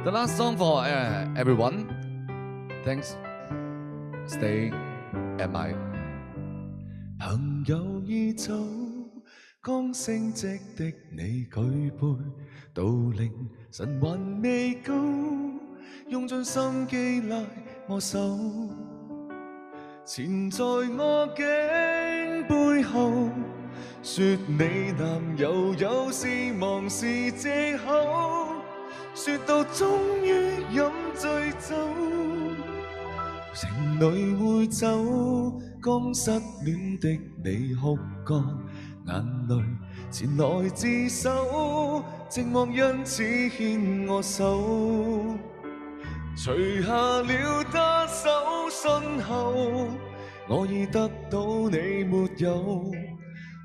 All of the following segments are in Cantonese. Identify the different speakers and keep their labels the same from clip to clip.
Speaker 1: The last song for everyone. Thanks. Stay at my。
Speaker 2: 朋友已走，剛升職的你舉杯，到凌晨還未高，用盡心機拉我手，纏在我頸背後，說你男友有事忙是藉口，說到終於飲醉酒，情侶會走，剛失戀的你哭乾眼淚，前來自首，寂寞因此牽我手，除下了他手信後，我已得到你沒有，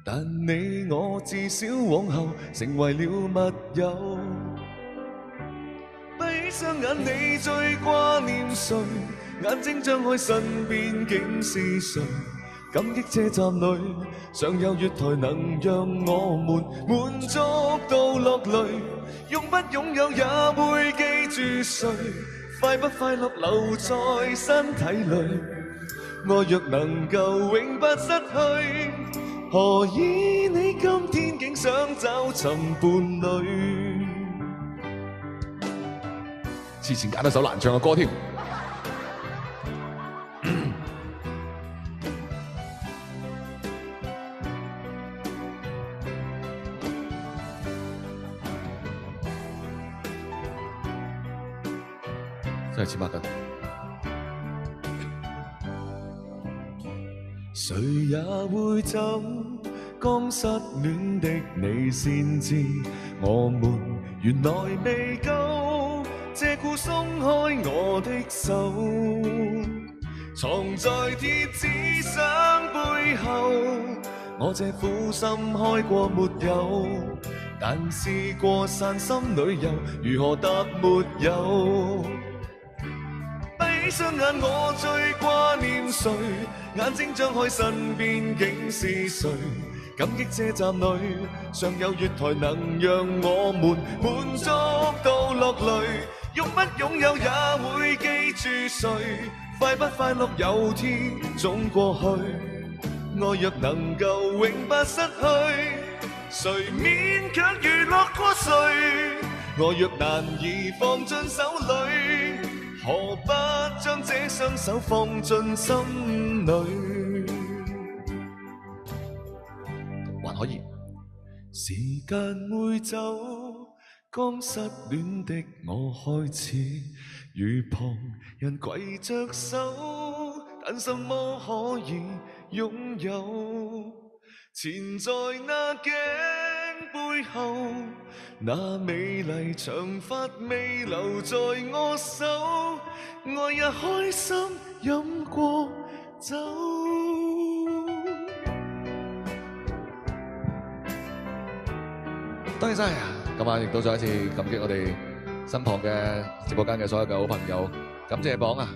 Speaker 2: 但你我至少往後成為了密友。閉上眼你最掛念誰？眼睛張開身邊竟是誰？感激這站裏尚有月台能讓我們滿足到落淚，擁不擁有也會記住誰，快不快樂留在身體裏，愛若能夠永不失去，何以你今天竟想找尋伴侶？
Speaker 1: 之前揀咗首難唱嘅歌添。真係千萬斤。
Speaker 2: 誰也會走，剛失戀的你先知，我們原來未夠，借故鬆開我的手，藏在鐵紙箱背後，我這苦心開過沒有，但試過散心旅遊，如何答沒有？閉上眼我最掛念誰？眼睛張開身邊竟是誰？感激這站裏尚有月台能讓我們滿足到落淚，擁不擁有也會記住誰，快不快樂有天總過去，愛若能夠永不失去，誰勉強娛樂過誰？愛若難以放進手裏，何不將這雙手放進心裏？
Speaker 1: 還可以。
Speaker 2: 時間會走，剛失戀的我開始與旁人攜着手，但什麼可以擁有？纏在那頸背後，那美麗長髮未留在我手，愛也開心飲過酒。
Speaker 1: 多謝晒，今晚亦都再一次感激我哋身旁嘅直播間嘅所有嘅好朋友，感謝榜啊！